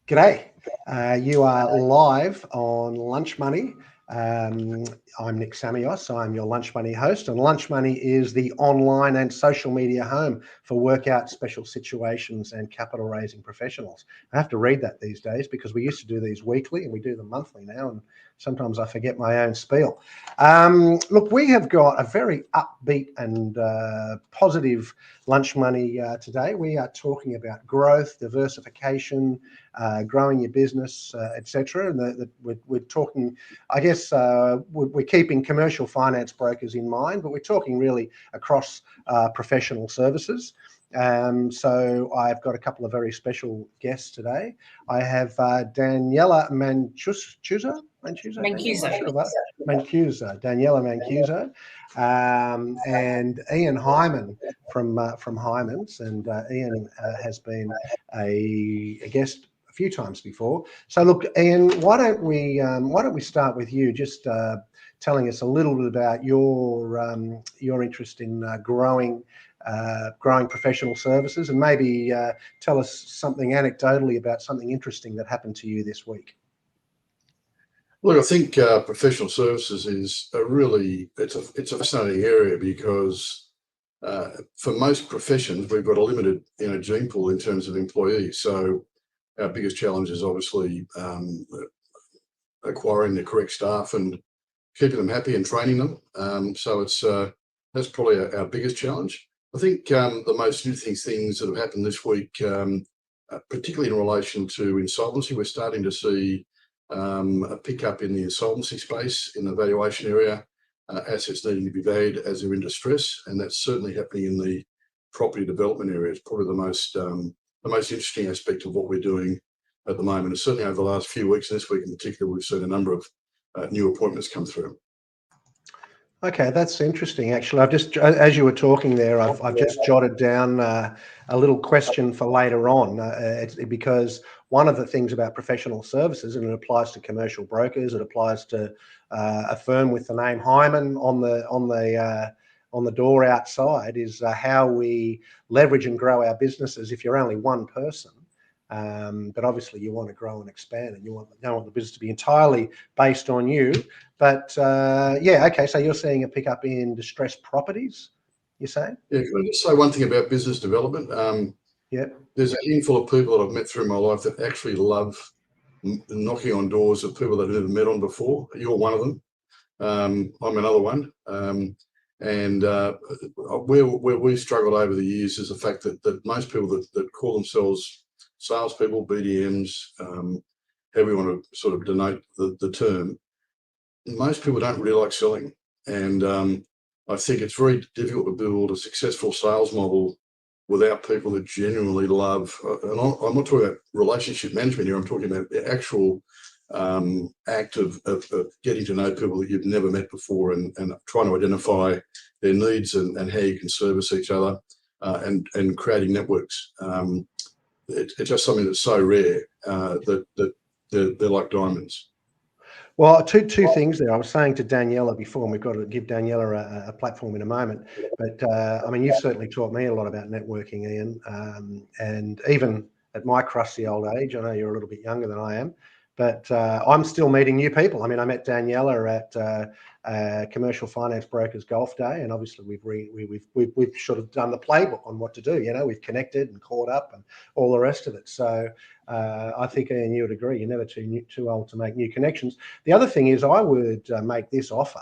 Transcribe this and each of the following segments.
G'day. You are live on Lunch Money. I'm Nick Samios. I'm your Lunch Money host, and Lunch Money is the online and social media home for workout special situations and capital raising professionals. I have to read that these days because we used to do these weekly and we do them monthly now, and sometimes I forget my own spiel. Look, we have got a very upbeat and positive Lunch Money today. We are talking about growth, diversification, growing your business, etc. And we're talking, I guess, we're keeping commercial finance brokers in mind, but we're talking really across professional services. So I've got a couple of very special guests today. I have Daniella Mancuso, Daniella Mancuso, and Ian Hyman from Hymans, and Ian has been a guest a few times before. So look, Ian, why don't we start with you, just telling us a little bit about your interest in growing professional services, and maybe tell us something anecdotally about something interesting that happened to you this week. Look, I think professional services is it's a fascinating area because for most professions, we've got a limited gene pool in terms of employees. So our biggest challenge is obviously acquiring the correct staff and keeping them happy and training them. So that's probably our biggest challenge. I think the most interesting things that have happened this week, particularly in relation to insolvency, we're starting to see a pickup in the insolvency space in the valuation area, assets needing to be valued as they're in distress, and that's certainly happening in the property development area. It's probably the most interesting aspect of what we're doing at the moment. And certainly over the last few weeks, and this week in particular, we've seen a number of new appointments come through. Okay, that's interesting. Actually, I've just, as you were talking there, I've just jotted down a little question for later on, because one of the things about professional services, and it applies to commercial brokers, it applies to a firm with the name Hyman on the door outside, is how we leverage and grow our businesses if you're only one person. But obviously you want to grow and expand, and you don't want the business to be entirely based on you. But yeah, okay, so you're seeing a pickup in distressed properties, you're saying? Yeah, can I just say one thing about business development? Yeah. There's a handful of people that I've met through my life that actually love knocking on doors of people that I've never met on before. You're one of them. I'm another one. And where we've struggled over the years is the fact that most people that call themselves salespeople, BDMs, however you want to sort of denote the term, most people don't really like selling. And I think it's very difficult to build a successful sales model without people that genuinely love, and I'm not talking about relationship management here, I'm talking about the actual act of getting to know people that you've never met before, and trying to identify their needs and how you can service each other, and creating networks. It's just something that's so rare that they're like diamonds. Well, two things there. I was saying to Daniella before, and we've got to give Daniella a platform in a moment, but I mean, you've certainly taught me a lot about networking, Ian, and even at my crusty old age, I know you're a little bit younger than I am, but I'm still meeting new people. I mean, I met Daniella at Commercial Finance Brokers Golf Day, and obviously we've sort of done the playbook on what to do. You know, we've connected and caught up and all the rest of it. So I think, Ian, you would agree, you're never too old to make new connections. The other thing is, I would make this offer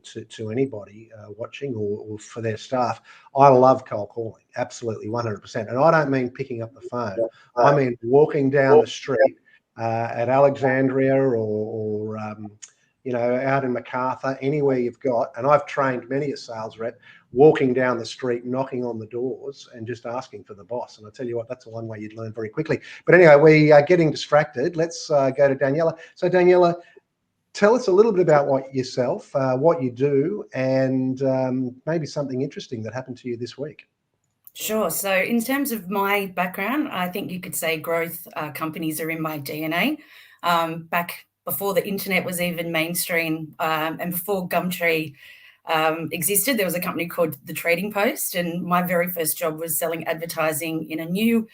to anybody watching or for their staff. I love cold calling, absolutely 100%. And I don't mean picking up the phone. I mean walking down the street at Alexandria or you know, out in Macarthur, anywhere you've got, and I've trained many a sales rep, walking down the street, knocking on the doors and just asking for the boss. And I tell you what, that's the one way you'd learn very quickly. But anyway, we are getting distracted. Let's go to Daniella. So Daniella, tell us a little bit about what you do, and maybe something interesting that happened to you this week. Sure. So in terms of my background, I think you could say growth companies are in my DNA. Back before the internet was even mainstream, and before Gumtree existed, there was a company called The Trading Post, and my very first job was selling advertising in a new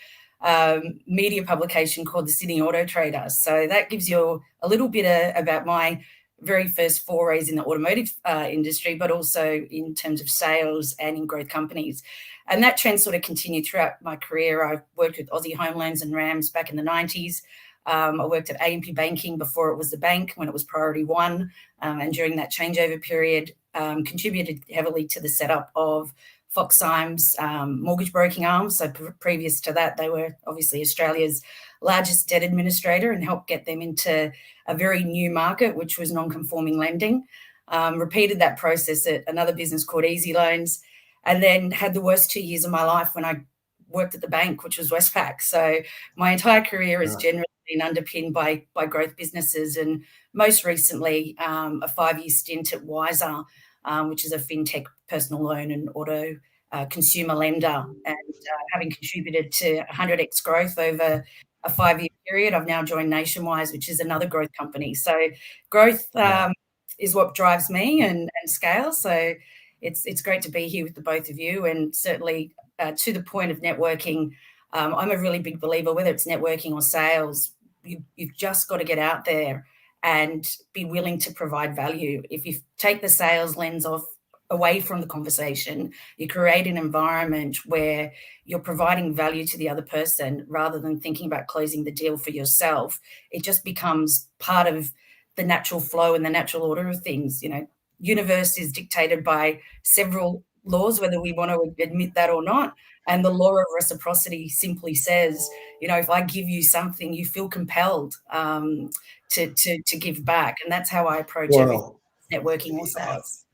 media publication called the Sydney Auto Trader. So that gives you a little bit about my very first forays in the automotive industry, but also in terms of sales and in growth companies. And that trend sort of continued throughout my career. I worked with Aussie Home Loans and Rams back in the 90s. I worked at A&P Banking before it was the bank, when it was Priority One. And during that changeover period, contributed heavily to the setup of Fox Hymans mortgage broking arm. So previous to that, they were obviously Australia's largest debt administrator, and helped get them into a very new market, which was non-conforming lending. Repeated that process at another business called Easy Loans, and then had the worst 2 years of my life when I worked at the bank, which was Westpac. So my entire career has generally been underpinned by growth businesses, and most recently a 5-year stint at Wiser, which is a fintech personal loan and auto consumer lender, and having contributed to 100x growth over a 5-year period, I've now joined Nationwise, which is another growth company. So growth is what drives me, and scale. So it's great to be here with the both of you, and certainly to the point of networking, I'm a really big believer, whether it's networking or sales, you've just got to get out there and be willing to provide value. If you take the sales lens away from the conversation, you create an environment where you're providing value to the other person rather than thinking about closing the deal for yourself. It just becomes part of the natural flow and the natural order of things. You know, universe is dictated by several laws, whether we want to admit that or not. And the law of reciprocity simply says, you know, if I give you something, you feel compelled to give back. And that's how I approach everything, networking or sales.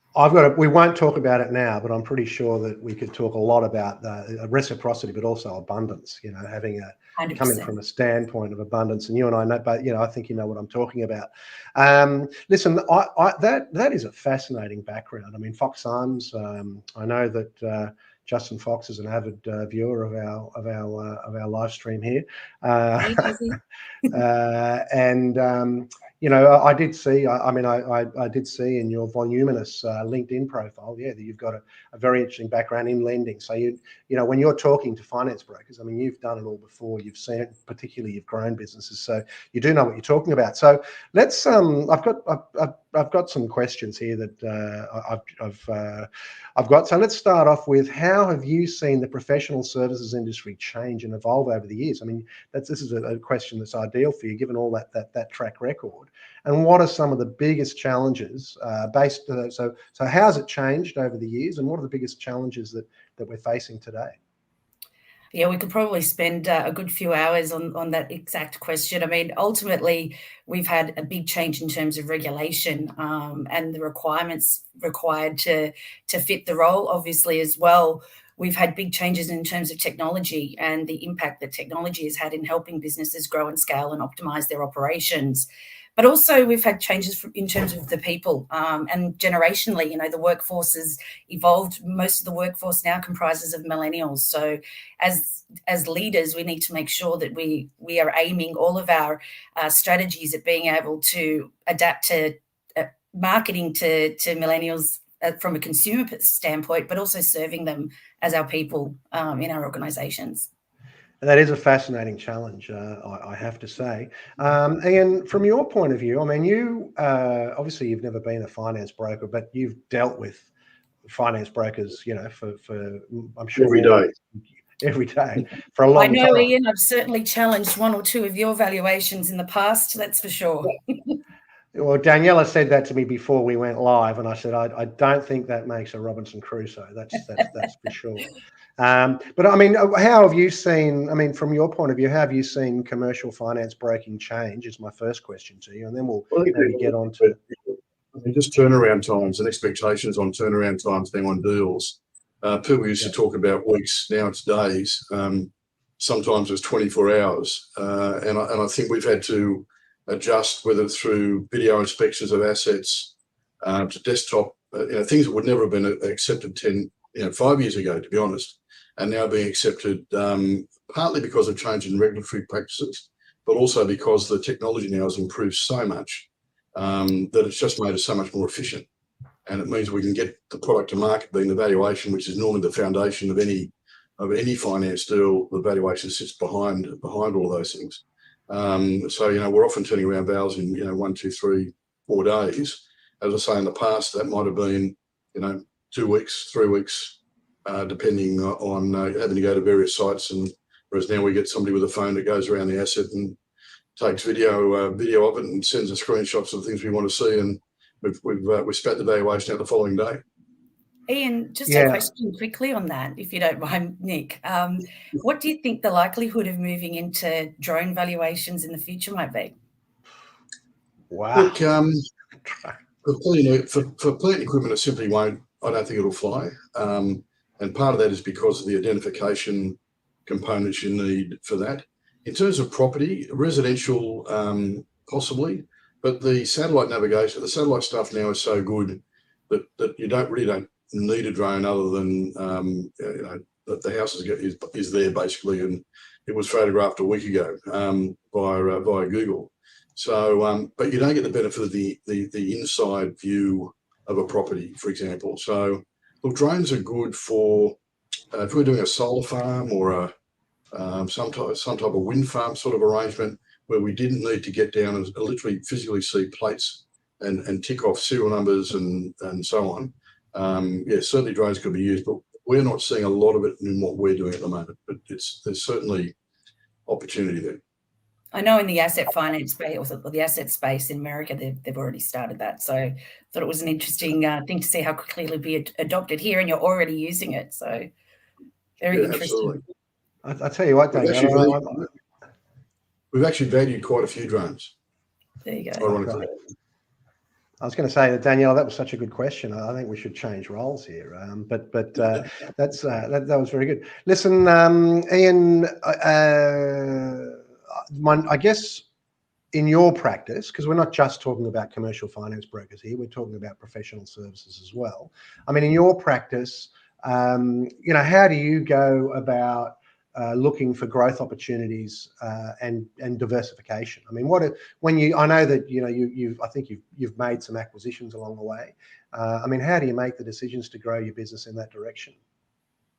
We won't talk about it now, but I'm pretty sure that we could talk a lot about the reciprocity, but also abundance, you know, having 100%. Coming from a standpoint of abundance. And you and I know, but, you know, I think you know what I'm talking about. Listen, that is a fascinating background. I mean, Fox Hymans, I know that Justin Fox is an avid viewer of our live stream here. You know, I did see. I did see in your voluminous LinkedIn profile, that you've got a very interesting background in lending. So you know, when you're talking to finance brokers, I mean, you've done it all before. You've seen it, particularly you've grown businesses, so you do know what you're talking about. So let's. I've got some questions here that I've got. So let's start off with, how have you seen the professional services industry change and evolve over the years? I mean, this is a question that's ideal for you, given all that track record. And what are some of the biggest challenges so how has it changed over the years, and what are the biggest challenges that we're facing today? Yeah, we could probably spend a good few hours on that exact question. I mean, ultimately, we've had a big change in terms of regulation and the requirements required to fit the role. Obviously, as well, we've had big changes in terms of technology and the impact that technology has had in helping businesses grow and scale and optimize their operations. But also we've had changes in terms of the people and generationally, you know, the workforce has evolved. Most of the workforce now comprises of millennials. So as leaders, we need to make sure that we are aiming all of our strategies at being able to adapt to marketing to millennials from a consumer standpoint, but also serving them as our people in our organizations. That is a fascinating challenge, I have to say. And from your point of view, I mean, you obviously you've never been a finance broker, but you've dealt with finance brokers, you know, for I'm sure every day for a long time. I know, Ian, I've certainly challenged one or two of your valuations in the past, that's for sure. Well, Daniella said that to me before we went live, and I said, I don't think that makes a Robinson Crusoe. That's for sure. But I mean, how have you seen, I mean, from your point of view, how have you seen commercial finance broking change is my first question to you, and then we'll maybe get on to I mean, just turnaround times and expectations on turnaround times now on deals. People used to talk about weeks, now it's days. Sometimes it's 24 hours. And I think we've had to adjust, whether through video inspections of assets, to desktop, you know, things that would never have been accepted 5 years ago, to be honest, and now being accepted partly because of change in regulatory practices, but also because the technology now has improved so much that it's just made us so much more efficient. And it means we can get the product to market, being the valuation, which is normally the foundation of of any finance deal, the valuation sits behind all those things. So, you know, we're often turning around vals in, you know, 1, 2, 3, 4 days. As I say, in the past, that might have been, you know, 2 weeks, 3 weeks, depending on having to go to various sites. And whereas now we get somebody with a phone that goes around the asset and takes video of it and sends us screenshots of things we want to see, and we've spat the valuation out the following day. Ian, just a question quickly on that, if you don't mind, Nick. What do you think the likelihood of moving into drone valuations in the future might be? Wow. Look, for plant equipment, it simply won't. I don't think it'll fly. And part of that is because of the identification components you need for that. In terms of property, residential, possibly, but the satellite navigation, the satellite stuff now is so good that you really don't need a drone other than you know, that the house is there basically, and it was photographed a week ago via Google. So, but you don't get the benefit of the inside view of a property, for example. So, look, drones are good for if we're doing a solar farm or some type of wind farm sort of arrangement where we didn't need to get down and literally physically see plates and tick off serial numbers and so on. Yeah, certainly drones could be used, but we're not seeing a lot of it in what we're doing at the moment. But there's certainly opportunity there. I know in the asset finance space, or the asset space in America, they've already started that. So I thought it was an interesting thing to see how quickly it'll be adopted here, and you're already using it. So very interesting. I'll tell you what, Daniella, we've actually valued quite a few drones. There you go. Ironically. I was going to say that, Daniella, that was such a good question. I think we should change roles here. But that was very good. Listen, Ian, I guess in your practice, because we're not just talking about commercial finance brokers here, we're talking about professional services as well. I mean, in your practice, you know, how do you go about looking for growth opportunities and diversification? I mean, I know that, you know, I think you've made some acquisitions along the way. I mean, how do you make the decisions to grow your business in that direction?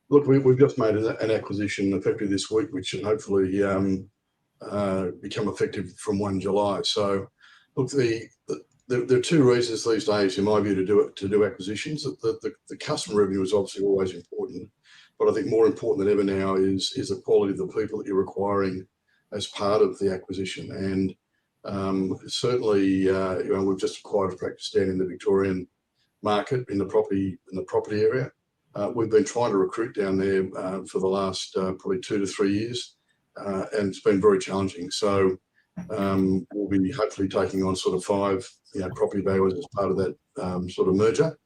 Look, we've just made an acquisition effective this week, which should hopefully become effective from 1 July. So, look, there are two reasons these days, in my view, to do acquisitions. The customer revenue is obviously always important, but I think more important than ever now is the quality of the people that you're acquiring as part of the acquisition. And certainly, you know, we've just acquired a practice down in the Victorian market in the property area. We've been trying to recruit down there for the last probably 2 to 3 years, and it's been very challenging. So we'll be hopefully taking on sort of 5, you know, property valuers as part of that sort of merger.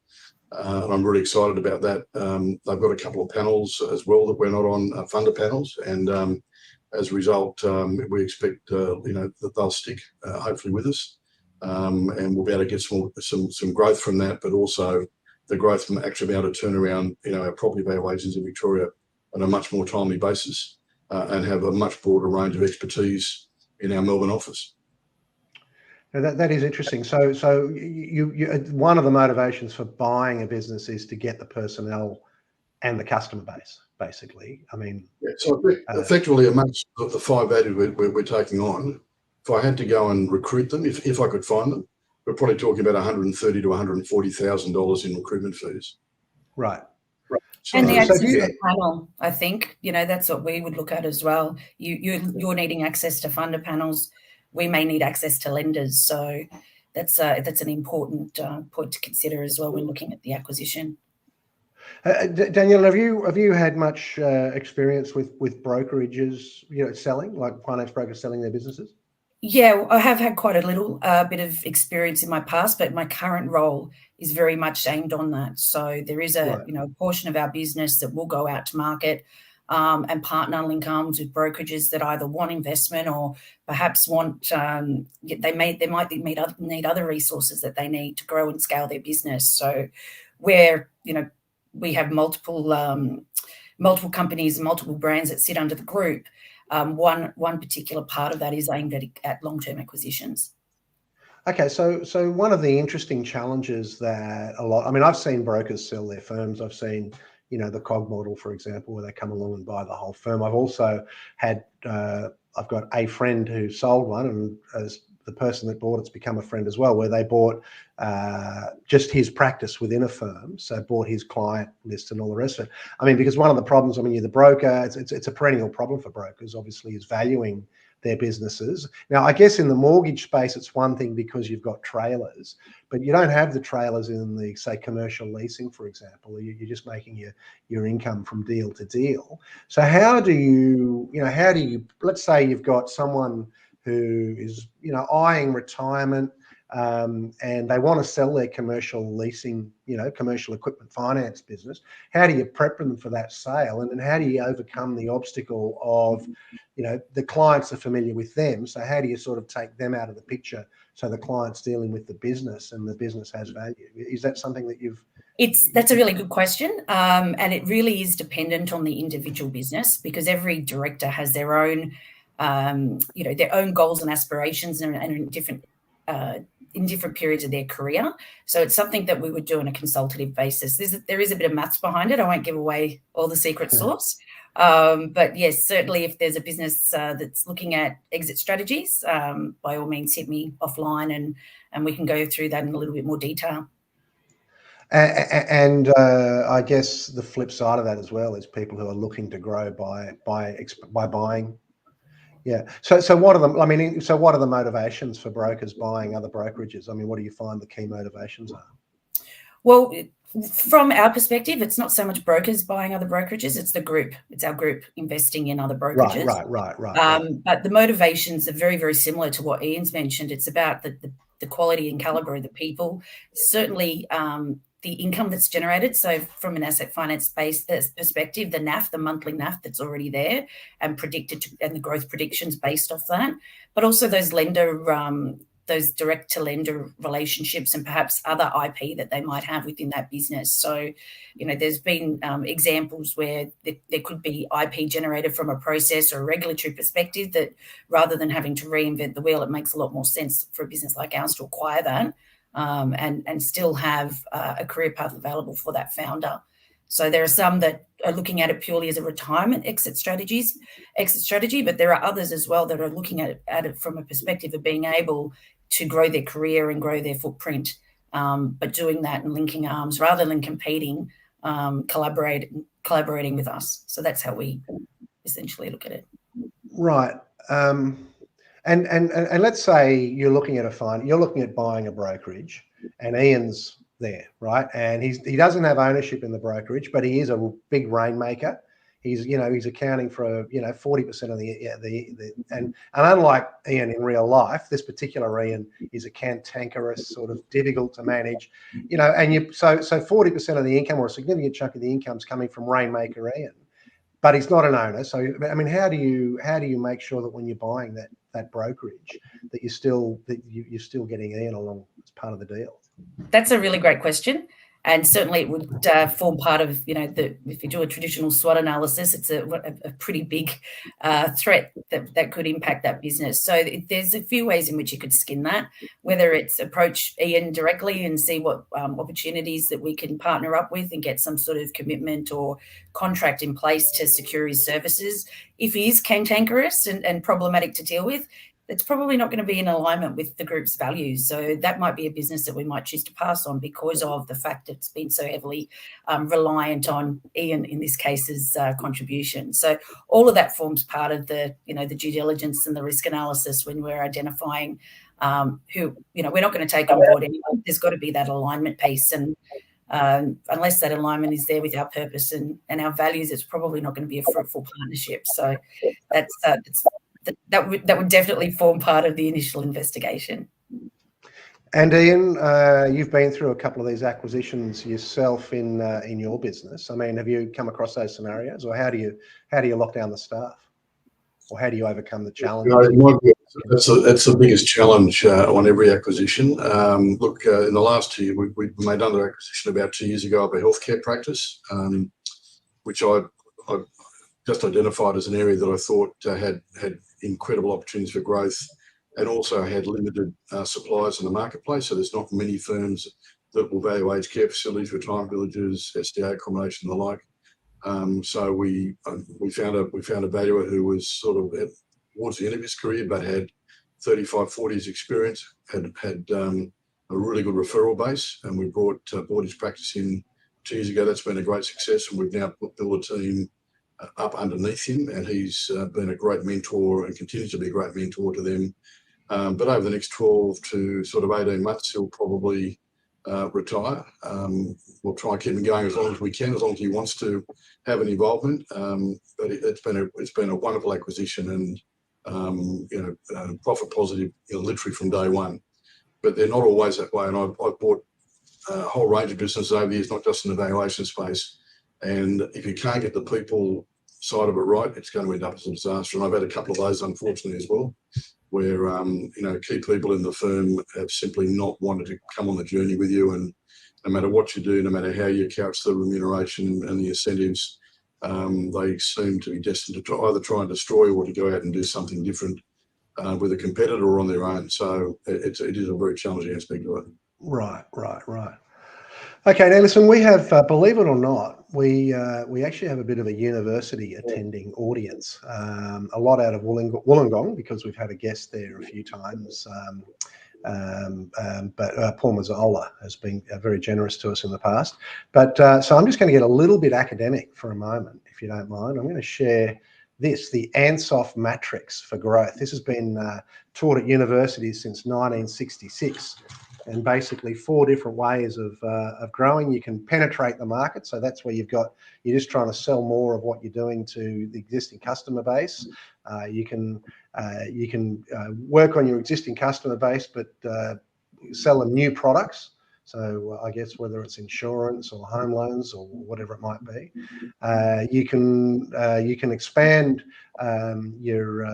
And I'm really excited about that. They've got a couple of panels as well that we're not on, funder panels, and as a result, we expect you know, that they'll stick hopefully with us, and we'll be able to get some growth from that, but also the growth from actually being able to turn around, you know, our property valuations in Victoria on a much more timely basis, and have a much broader range of expertise in our Melbourne office. Now that is interesting. So you one of the motivations for buying a business is to get the personnel and the customer base, basically. I mean, yeah, so effectively amongst the 5 values we're taking on, if I had to go and recruit them, if I could find them, we're probably talking about $130,000 to $140,000 in recruitment fees. Right. So, and the access to the panel, I think, you know, that's what we would look at as well. You're needing access to funder panels. We may need access to lenders. So that's an important point to consider as well when looking at the acquisition. Danielle, have you had much experience with brokerages, you know, selling, like finance brokers selling their businesses? Yeah, I have had quite a little bit of experience in my past, but my current role is very much aimed on that. So there is a you know, portion of our business that will go out to market and partner link arms with brokerages that either want investment or perhaps want they might need other resources that they need to grow and scale their business. So where, you know, we have multiple companies and multiple brands that sit under the group. One particular part of that is aimed at long-term acquisitions. Okay, so one of the interesting challenges that I mean, I've seen brokers sell their firms. I've seen, you know, the cog model, for example, where they come along and buy the whole firm. I've also had, I've got a friend who sold one, and as the person that bought it's become a friend as well, where they bought just his practice within a firm, so bought his client list and all the rest of it. I mean, because one of the problems, I mean, you're the broker, it's a perennial problem for brokers, obviously, is valuing their businesses. Now, I guess in the mortgage space, it's one thing because you've got trailers, but you don't have the trailers in the, say, commercial leasing, for example. You're just making your income from deal to deal. So how do you, let's say you've got someone who is, you know, eyeing retirement, and they want to sell their commercial leasing, you know, commercial equipment finance business. How do you prep them for that sale? And then how do you overcome the obstacle of, you know, the clients are familiar with them. So how do you sort of take them out of the picture so the client's dealing with the business and the business has value? Is that something that you've... That's a really good question. And it really is dependent on the individual business, because every director has their own, you know, their own goals and aspirations and in different periods of their career. So it's something that we would do on a consultative basis. There is a bit of maths behind it. I won't give away all the secret sauce. But yes, certainly if there's a business that's looking at exit strategies, by all means, hit me offline and we can go through that in a little bit more detail. And I guess the flip side of that as well is people who are looking to grow by buying. Yeah. So what are the, I mean, so what are the motivations for brokers buying other brokerages? I mean, what do you find the key motivations are? Well, from our perspective, it's not so much brokers buying other brokerages, it's the group. It's our group investing in other brokerages. Right. But the motivations are very, very similar to what Ian's mentioned. It's about the quality and caliber of the people. Certainly the income that's generated. So from an asset finance space perspective, the NAF, the monthly NAF that's already there and predicted and the growth predictions based off that, but also those those direct to lender relationships and perhaps other IP that they might have within that business. So, you know, there's been examples where there could be IP generated from a process or a regulatory perspective that rather than having to reinvent the wheel, it makes a lot more sense for a business like ours to acquire that and still have a career path available for that founder. So there are some that are looking at it purely as a retirement exit strategy, but there are others as well that are looking at it from a perspective of being able to grow their career and grow their footprint, but doing that and linking arms rather than competing, collaborating with us. So that's how we essentially look at it. Right. And let's say you're looking at buying a brokerage, and Ian's there, right? And he doesn't have ownership in the brokerage, but he is a big rainmaker. He's accounting for 40% of the and unlike Ian in real life, this particular Ian is a cantankerous, sort of difficult to manage, and so 40% of the income, or a significant chunk of the income, is coming from rainmaker Ian, but he's not an owner. So I mean, how do you make sure that when you're buying that brokerage that you're still getting Ian along as part of the deal? That's a really great question. And certainly it would form part of, if you do a traditional SWOT analysis, it's a pretty big threat that could impact that business. So there's a few ways in which you could skin that, whether it's approach Ian directly and see what opportunities that we can partner up with and get some sort of commitment or contract in place to secure his services. If he is cantankerous and problematic to deal with, it's probably not going to be in alignment with the group's values. So that might be a business that we might choose to pass on because of the fact that it's been so heavily reliant on Ian, in this case's contribution. So all of that forms part of the due diligence and the risk analysis when we're identifying who, we're not going to take on board anyone. There's got to be that alignment piece. And unless that alignment is there with our purpose and our values, it's probably not going to be a fruitful partnership. So that would definitely form part of the initial investigation. And Ian, you've been through a couple of these acquisitions yourself in your business. I mean, have you come across those scenarios, or how do you lock down the staff, or how do you overcome the challenges? That's the biggest challenge on every acquisition. Look, in the last 2 years, we made another acquisition about 2 years ago of a healthcare practice, which I just identified as an area that I thought had incredible opportunities for growth, and also had limited suppliers in the marketplace. So there's not many firms that will value aged care facilities, retirement villages, SDA accommodation and the like. So we found a valuer who was sort of towards the end of his career, but had 35, 40 years experience, had a really good referral base, and we brought his practice in 2 years ago. That's been a great success, and we've now built a team up underneath him, and he's been a great mentor and continues to be a great mentor to them. But over the next 12 to sort of 18 months, he'll probably retire. We'll try and keep him going as long as we can, as long as he wants to have an involvement. But it's been a wonderful acquisition, and profit positive, literally from day one. But they're not always that way. And I've bought a whole range of businesses over the years, not just in the valuation space. And if you can't get the people side of it right, it's going to end up as a disaster. And I've had a couple of those, unfortunately, as well, where key people in the firm have simply not wanted to come on the journey with you. And no matter what you do, no matter how you couch the remuneration and the incentives, they seem to be destined to either try and destroy or to go out and do something different with a competitor or on their own. So it is a very challenging aspect of it. Right. Okay, now listen, we have, believe it or not, we actually have a bit of a university attending audience, a lot out of Wollongong, because we've had a guest there a few times. But Paul Mazzola has been very generous to us in the past. But so I'm just going to get a little bit academic for a moment, if you don't mind. I'm going to share this, the Ansoff matrix for growth. This has been taught at universities since 1966. And basically 4 different ways of growing. You can penetrate the market, so that's where you're just trying to sell more of what you're doing to the existing customer base. You can work on your existing customer base, but sell them new products. So I guess whether it's insurance or home loans or whatever it might be, you can expand your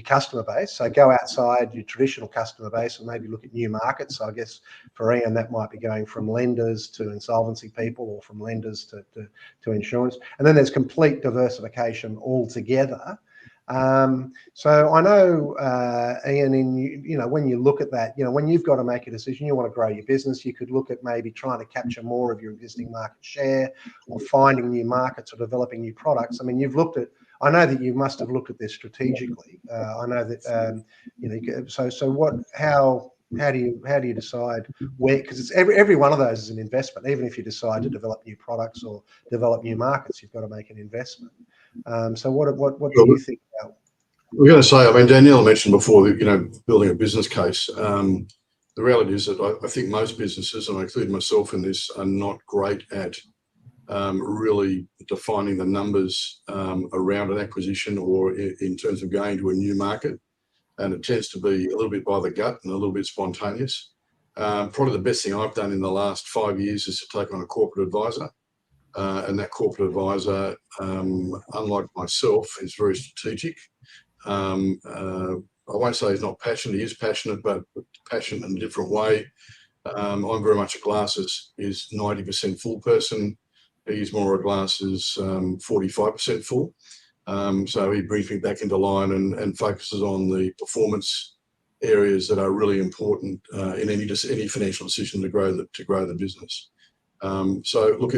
customer base. So go outside your traditional customer base and maybe look at new markets. So I guess for Ian, that might be going from lenders to insolvency people, or from lenders to insurance. And then there's complete diversification altogether. So I know, Ian, when you look at that, when you've got to make a decision, you want to grow your business, you could look at maybe trying to capture more of your existing market share, or finding new markets, or developing new products. I mean, I know that you must have looked at this strategically. I know that, how do you decide where? Because it's every one of those is an investment. Even if you decide to develop new products or develop new markets, you've got to make an investment. So what do you think about? We're going to say, I mean, Daniella mentioned before, building a business case. The reality is that I think most businesses, and I include myself in this, are not great at really defining the numbers around an acquisition, or in terms of going to a new market. And it tends to be a little bit by the gut and a little bit spontaneous. Probably the best thing I've done in the last 5 years is to take on a corporate advisor. And that corporate advisor, unlike myself, is very strategic. I won't say he's not passionate. He is passionate, but passionate in a different way. I'm very much a glasses is 90% full person. He's more a glasses 45% full. So he brings me back into line and focuses on the performance areas that are really important in any financial decision to grow the business. So look,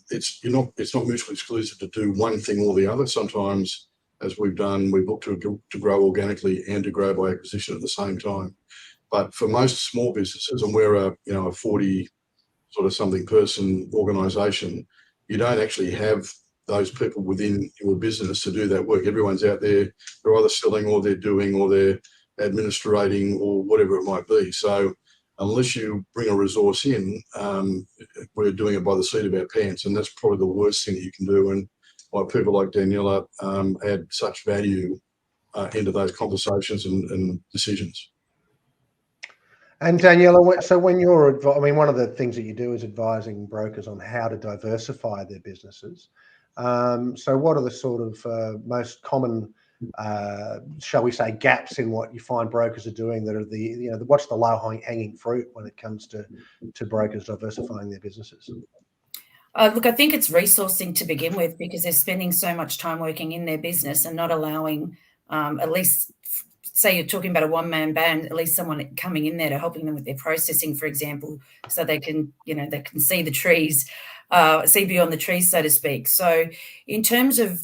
it's not mutually exclusive to do one thing or the other. Sometimes, as we've done, we've looked to grow organically and to grow by acquisition at the same time. But for most small businesses, and we're a 40 sort of something person organisation, you don't actually have those people within your business to do that work. Everyone's out there, they're either selling, or they're doing, or they're administrating, or whatever it might be. So unless you bring a resource in, we're doing it by the seat of our pants, and that's probably the worst thing that you can do. And why people like Daniella add such value into those conversations and decisions. And Daniella, so when you're, one of the things that you do is advising brokers on how to diversify their businesses. So what are the sort of most common, shall we say, gaps in what you find brokers are doing that are what's the low-hanging fruit when it comes to brokers diversifying their businesses? Look, I think it's resourcing to begin with, because they're spending so much time working in their business and not allowing at least say you're talking about a one-man band, at least someone coming in there to helping them with their processing, for example, so they can, they can see the trees, see beyond the trees, so to speak. So in terms of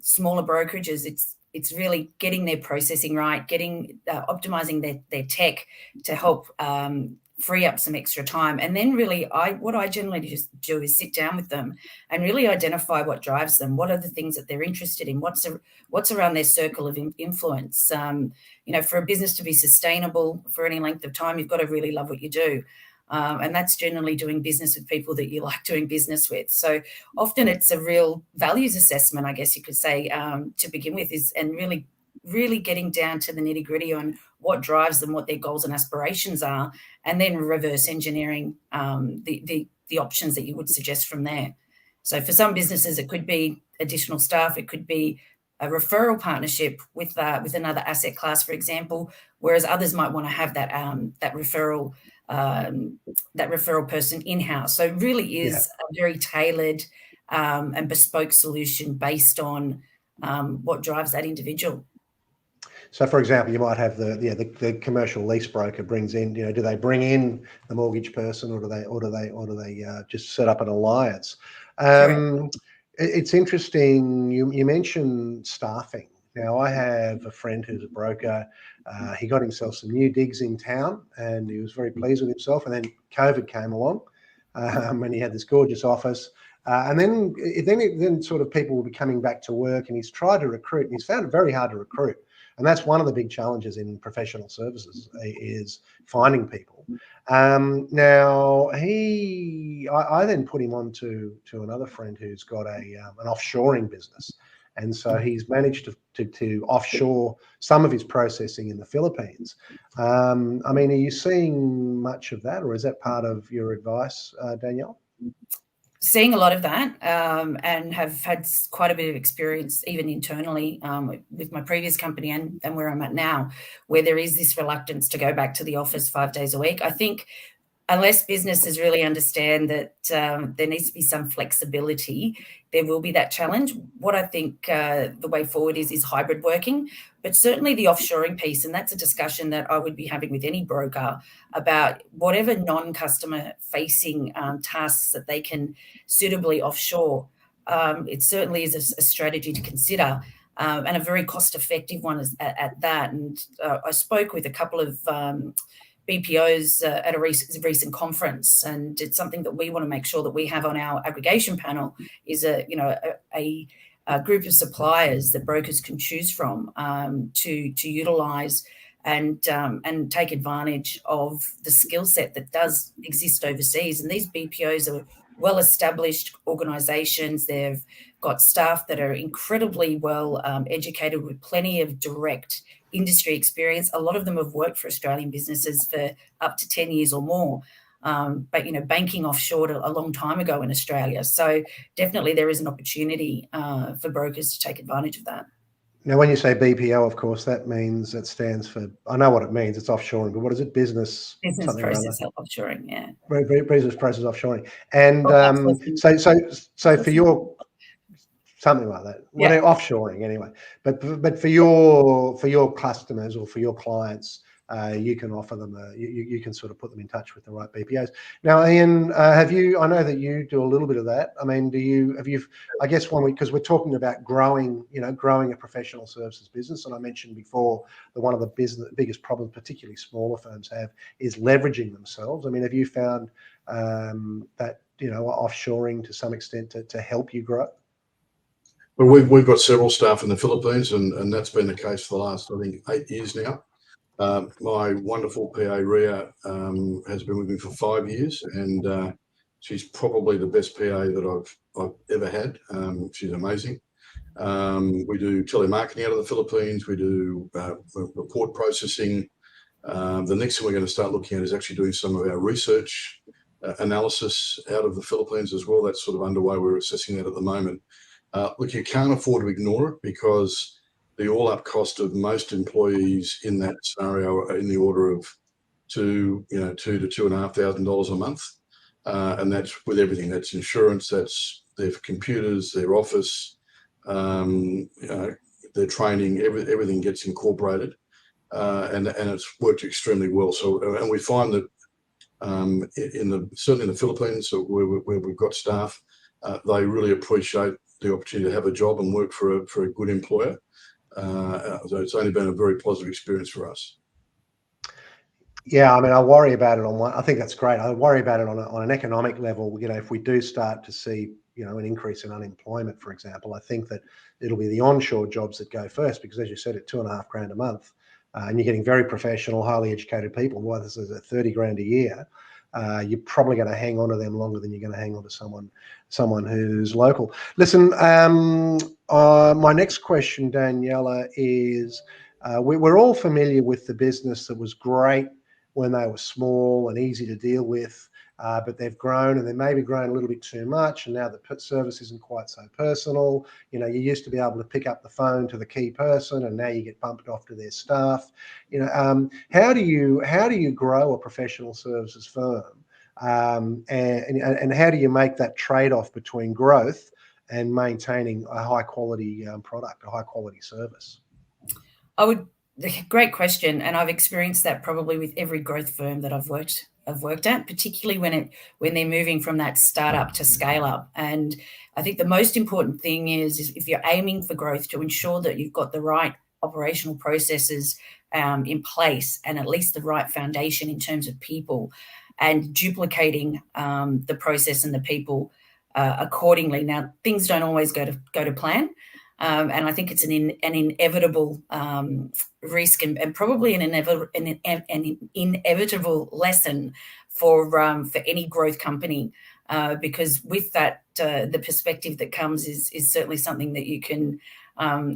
smaller brokerages, it's really getting their processing right, optimizing their tech to help free up some extra time. And then really what I generally just do is sit down with them and really identify what drives them. What are the things that they're interested in? What's around their circle of influence? For a business to be sustainable for any length of time, you've got to really love what you do. And that's generally doing business with people that you like doing business with. So often it's a real values assessment, I guess you could say, to begin with, and really getting down to the nitty-gritty on what drives them, what their goals and aspirations are, and then reverse engineering the options that you would suggest from there. So for some businesses, it could be additional staff, it could be a referral partnership with another asset class, for example, whereas others might want to have that referral person in-house. So it really is a very tailored and bespoke solution based on what drives that individual. So, for example, you might have the commercial lease broker brings in. Do they bring in the mortgage person, or do they just set up an alliance? It's interesting. You mentioned staffing. Now, I have a friend who's a broker. He got himself some new digs in town, and he was very pleased with himself. And then COVID came along, and he had this gorgeous office. And then sort of people will be coming back to work, and he's tried to recruit, and he's found it very hard to recruit. And that's one of the big challenges in professional services, is finding people. Now, I then put him on to another friend who's got an offshoring business. And so he's managed to offshore some of his processing in the Philippines. I mean, are you seeing much of that, or is that part of your advice, Danielle? Seeing a lot of that, and have had quite a bit of experience even internally with my previous company and where I'm at now, where there is this reluctance to go back to the office 5 days a week. I think unless businesses really understand that there needs to be some flexibility, there will be that challenge. What I think the way forward is hybrid working, but certainly the offshoring piece, and that's a discussion that I would be having with any broker about whatever non-customer facing tasks that they can suitably offshore. It certainly is a strategy to consider, and a very cost-effective one at that. And I spoke with a couple of BPOs at a recent conference, and it's something that we want to make sure that we have on our aggregation panel is a group of suppliers that brokers can choose from to utilize and take advantage of the skill set that does exist overseas. And these BPOs are well-established organisations. They've got staff that are incredibly well educated with plenty of direct industry experience. A lot of them have worked for Australian businesses for up to 10 years or more, but banking offshore a long time ago in Australia. So definitely there is an opportunity for brokers to take advantage of that. Now, when you say BPO, of course, that stands for, I know what it means, it's offshoring, but what is it? Business process offshoring, yeah. Business process offshoring. And so for your, something like that, offshoring anyway. But for your customers or for your clients, you can offer them you can sort of put them in touch with the right BPOs. Now, Ian, I know that you do a little bit of that. I mean, I guess because we're talking about growing a professional services business, and I mentioned before that one of the biggest problems, particularly smaller firms have, is leveraging themselves. I mean, have you found that offshoring to some extent to help you grow? Well, we've got several staff in the Philippines, and that's been the case for the last, I think, 8 years now. My wonderful PA, Ria, has been with me for 5 years, and she's probably the best PA that I've ever had. She's amazing. We do telemarketing out of the Philippines. We do report processing. The next thing we're going to start looking at is actually doing some of our research analysis out of the Philippines as well. That's sort of underway. We're assessing that at the moment. Look, you can't afford to ignore it, because the all-up cost of most employees in that scenario are in the order of $2,000 to $2,500 a month, and that's with everything. That's insurance, that's their computers, their office, their training. Everything gets incorporated. and it's worked extremely well. So, and we find that certainly in the Philippines, where we've got staff, they really appreciate the opportunity to have a job and work for a good employer. So it's only been a very positive experience for us. Yeah, I mean, I worry about it I think that's great. I worry about it on an economic level. If we do start to see, an increase in unemployment, for example, I think that it'll be the onshore jobs that go first, because as you said, at $2,500 a month, and you're getting very professional, highly educated people. Well, this is at 30 grand a year. You're probably going to hang on to them longer than you're going to hang on to someone who's local. Listen, my next question, Daniella, is we're all familiar with the business that was great when they were small and easy to deal with, but they've grown, and they maybe grown a little bit too much, and now the service isn't quite so personal. You used to be able to pick up the phone to the key person, and now you get bumped off to their staff. How do you grow a professional services firm, and how do you make that trade-off between growth and maintaining a high quality product, a high quality service? Great question, and I've experienced that probably with every growth firm that I've worked at, particularly when they're moving from that startup to scale up. And I think the most important thing is if you're aiming for growth, to ensure that you've got the right operational processes in place, and at least the right foundation in terms of people, and duplicating the process and the people accordingly. Now, things don't always go to plan. And I think it's an inevitable risk, and probably an inevitable lesson for any growth company, because with that, the perspective that comes is certainly something that you can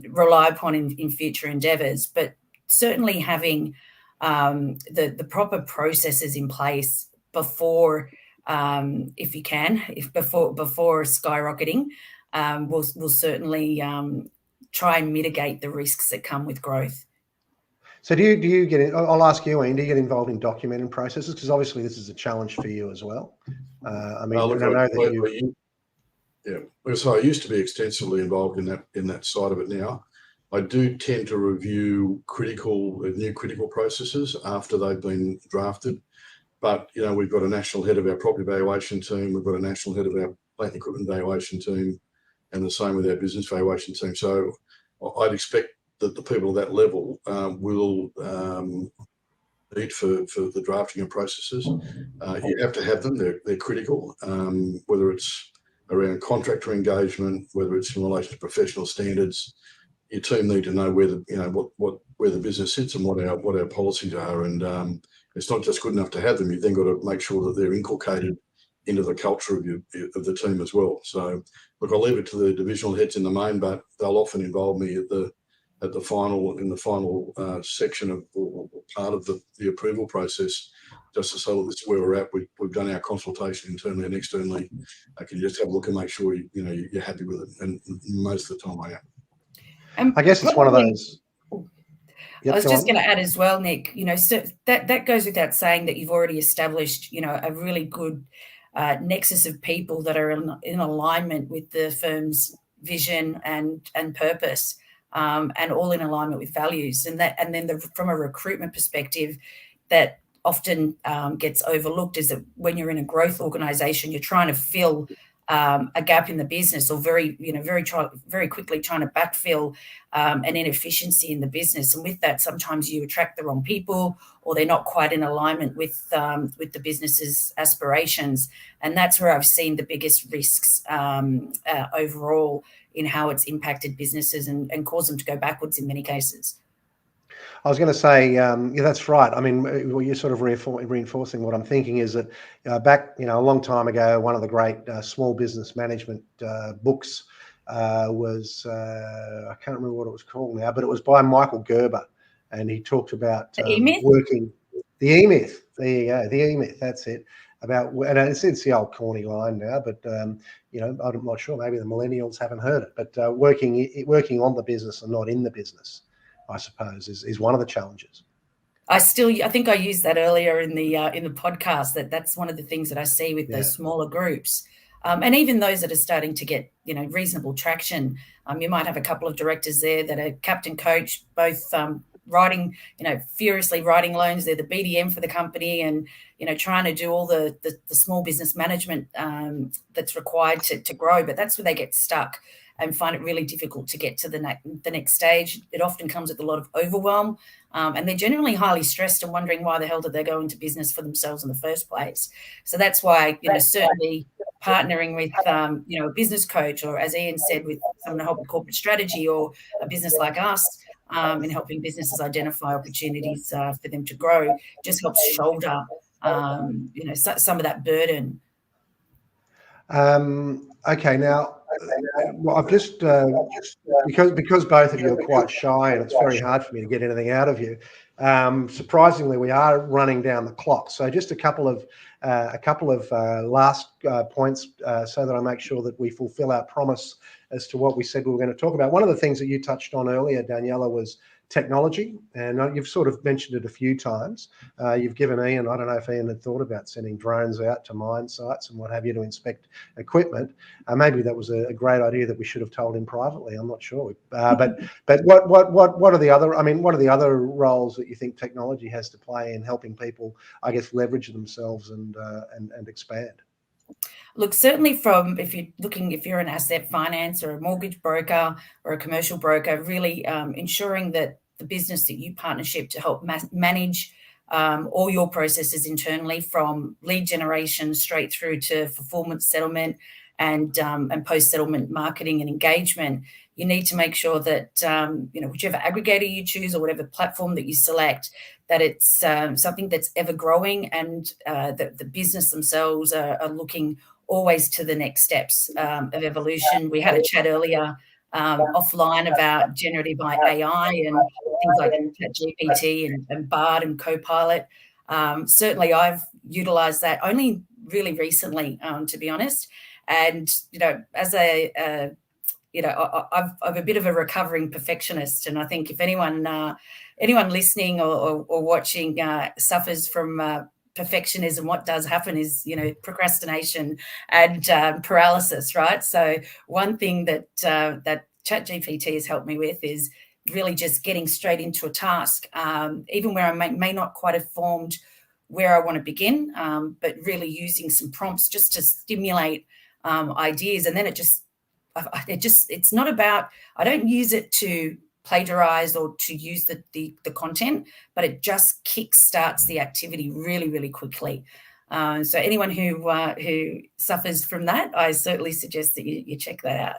rely upon in future endeavours. But certainly having the proper processes in place before, if you can, before skyrocketing. Will certainly try and mitigate the risks that come with growth. So do you get in? I'll ask you, Ian, do you get involved in documenting processes? Because obviously this is a challenge for you as well. I know that you... Yeah, so I used to be extensively involved in that side of it. Now I do tend to review new critical processes after they've been drafted. But we've got a national head of our property valuation team. We've got a national head of our plant and equipment valuation team, and the same with our business valuation team. So I'd expect that the people at that level will need for the drafting of processes. You have to have them. They're critical, whether it's around contractor engagement, whether it's in relation to professional standards. Your team need to know where the business sits and what our policies are. And it's not just good enough to have them. You've then got to make sure that they're inculcated into the culture of the team as well. So look, I'll leave it to the divisional heads in the main, but they'll often involve me in the final section of or part of the approval process, just to say, look, this is where we're at. We've done our consultation internally and externally. I can just have a look and make sure you're happy with it, and most of the time I am. I guess it's one of those. Yep, I was just going to add as well, Nick. So that goes without saying that you've already established, a really good nexus of people that are in alignment with the firm's vision and purpose, and all in alignment with values. And then from a recruitment perspective, that often gets overlooked is that when you're in a growth organisation, you're trying to fill a gap in the business, or very quickly trying to backfill an inefficiency in the business. And with that, sometimes you attract the wrong people, or they're not quite in alignment with the business's aspirations. And that's where I've seen the biggest risks overall in how it's impacted businesses and caused them to go backwards in many cases. I was going to say, yeah, that's right. I mean, you're sort of reinforcing what I'm thinking is that back, a long time ago, one of the great small business management books was, I can't remember what it was called now, but it was by Michael Gerber, and he talked about working the E-Myth. There you go, the E-Myth. That's it. And it's the old corny line now, but I'm not sure. Maybe the millennials haven't heard it. But working on the business and not in the business, I suppose, is one of the challenges. I think I used that earlier in the podcast. That's one of the things that I see with those smaller groups, and even those that are starting to get reasonable traction. You might have a couple of directors there that are captain coach, both writing, furiously writing loans. They're the BDM for the company, and trying to do all the small business management that's required to grow. But that's where they get stuck and find it really difficult to get to the next stage. It often comes with a lot of overwhelm, and they're generally highly stressed and wondering why the hell did they go into business for themselves in the first place. So that's why, certainly partnering with, a business coach, or as Ian said, with someone to help with corporate strategy, or a business like us, in helping businesses identify opportunities for them to grow, just helps shoulder, some of that burden. Okay, now, well, I've just because both of you are quite shy and it's very hard for me to get anything out of you. Surprisingly, we are running down the clock. So just a couple of last points, so that I make sure that we fulfil our promise as to what we said we were going to talk about. One of the things that you touched on earlier, Daniella, was technology, and you've sort of mentioned it a few times. You've given Ian, I don't know if Ian had thought about sending drones out to mine sites and what have you to inspect equipment. Maybe that was a great idea that we should have told him privately. I'm not sure. But what are the other? I mean, what are the other roles that you think technology has to play in helping people, I guess, leverage themselves and expand? Look, certainly if you're an asset finance or a mortgage broker or a commercial broker, really ensuring that the business that you partnership to help manage all your processes internally, from lead generation straight through to fulfillment, settlement, and post-settlement marketing and engagement. You need to make sure that, whichever aggregator you choose or whatever platform that you select, that it's something that's ever growing, and that the business themselves are looking always to the next steps of evolution. We had a chat earlier offline about generative AI and things like ChatGPT and Bard and Copilot. Certainly I've utilized that only really recently, to be honest. And, as I'm a bit of a recovering perfectionist, and I think if anyone listening or watching suffers from perfectionism, what does happen is, procrastination and paralysis, right? So one thing that ChatGPT has helped me with is really just getting straight into a task, even where I may not quite have formed where I want to begin, but really using some prompts just to stimulate ideas. And then it's not about, I don't use it to plagiarize or to use the content, but it just kick-starts the activity really, really quickly. So anyone who suffers from that, I certainly suggest that you check that out.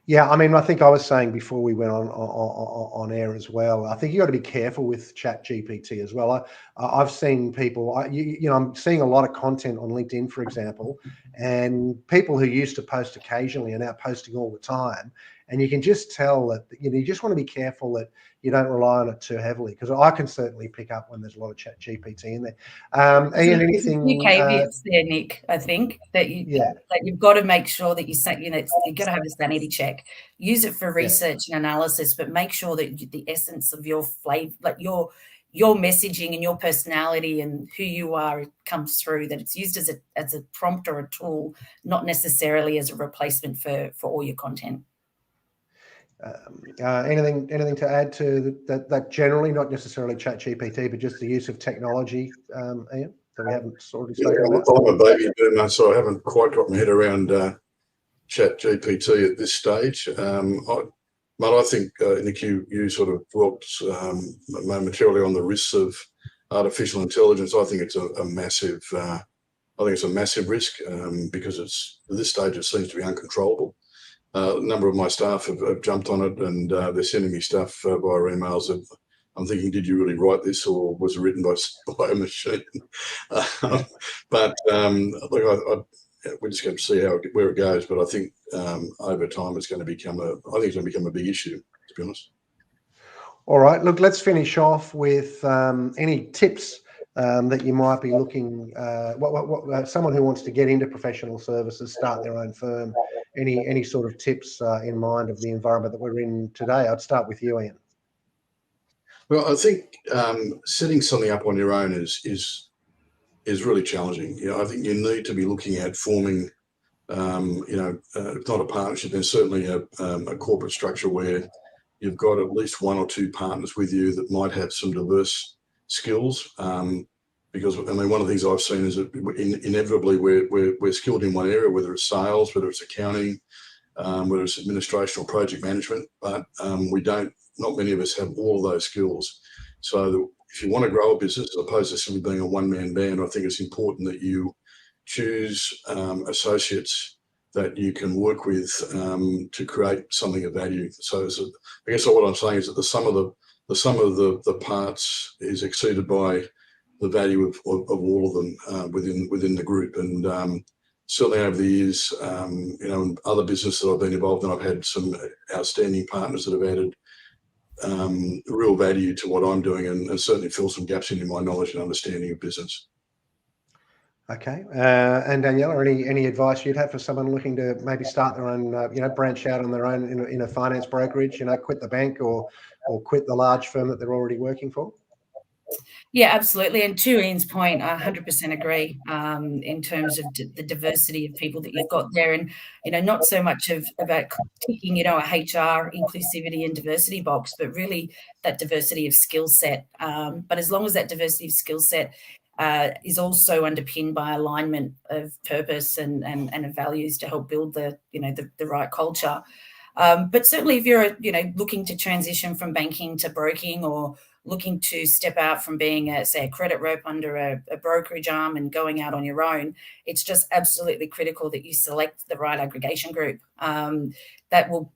Yeah, I mean, I think I was saying before we went on air as well, I think you got to be careful with ChatGPT as well. I've seen people, I'm seeing a lot of content on LinkedIn, for example, and people who used to post occasionally are now posting all the time. And you can just tell that, you just want to be careful that you don't rely on it too heavily, because I can certainly pick up when there's a lot of ChatGPT in there. Ian, anything? A few caveats there, Nick. I think that you've got to make sure that you've got to have a sanity check. Use it for research and analysis, but make sure that the essence of your flavor, like your messaging and your personality and who you are, comes through. That it's used as a prompt or a tool, not necessarily as a replacement for all your content. Anything to add to that generally, not necessarily ChatGPT, but just the use of technology, Ian, that we haven't already spoken about? I'm a baby boomer, so I haven't quite got my head around ChatGPT at this stage. But I think, Nick, you sort of dwelt momentarily on the risks of artificial intelligence. I think it's a massive risk, because at this stage it seems to be uncontrollable. A number of my staff have jumped on it, and they're sending me stuff via emails. I'm thinking, did you really write this, or was it written by a machine? But look, we're just going to see where it goes. But I think over time it's going to become a big issue, to be honest. All right. Look, let's finish off with any tips that you might be looking. Someone who wants to get into professional services, start their own firm. Any sort of tips in mind of the environment that we're in today? I'd start with you, Ian. Well, I think setting something up on your own is really challenging. I think you need to be looking at forming, if not a partnership, there's certainly a corporate structure where you've got at least 1 or 2 partners with you that might have some diverse skills. Because I mean, one of the things I've seen is that inevitably we're skilled in one area, whether it's sales, whether it's accounting, whether it's administration or project management, but not many of us have all of those skills. So if you want to grow a business, as opposed to simply being a one-man band, I think it's important that you choose associates that you can work with to create something of value. So I guess what I'm saying is that the sum of the parts is exceeded by the value of all of them within the group. And certainly over the years, in other businesses that I've been involved in, I've had some outstanding partners that have added real value to what I'm doing, and certainly fill some gaps in my knowledge and understanding of business. Okay, and Daniella, any advice you'd have for someone looking to maybe start their own, branch out on their own in a finance brokerage, quit the bank or quit the large firm that they're already working for? Yeah, absolutely. And to Ian's point, I 100% agree in terms of the diversity of people that you've got there. And, not so much about ticking, a HR inclusivity and diversity box, but really that diversity of skill set. But as long as that diversity of skill set is also underpinned by alignment of purpose and of values to help build the right culture. But certainly if you're, looking to transition from banking to broking, or looking to step out from being a credit rep under a brokerage arm and going out on your own, it's just absolutely critical that you select the right aggregation group. That will,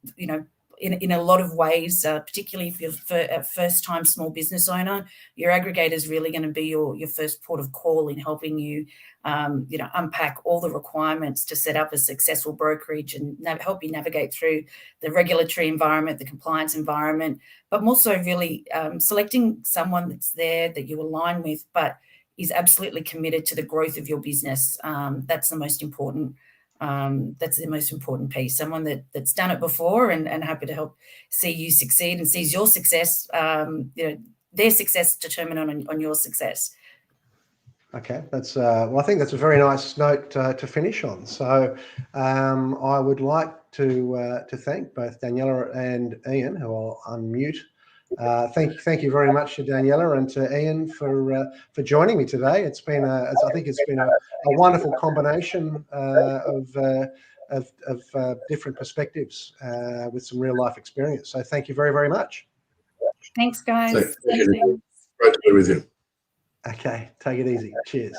in a lot of ways, particularly if you're a first-time small business owner, your aggregator is really going to be your first port of call in helping you, unpack all the requirements to set up a successful brokerage and help you navigate through the regulatory environment, the compliance environment, but also really selecting someone that's there that you align with, but is absolutely committed to the growth of your business. That's the most important. That's the most important piece. Someone that's done it before and happy to help see you succeed and sees your success, their success determined on your success. Okay, that's well, I think that's a very nice note to finish on. So I would like to thank both Daniella and Ian, who I'll unmute. Thank you very much to Daniella and to Ian for joining me today. I think it's been a wonderful combination of different perspectives with some real life experience. So thank you very, very much. Thanks, guys. Thanks. Great to be with you. Okay, take it easy. Cheers.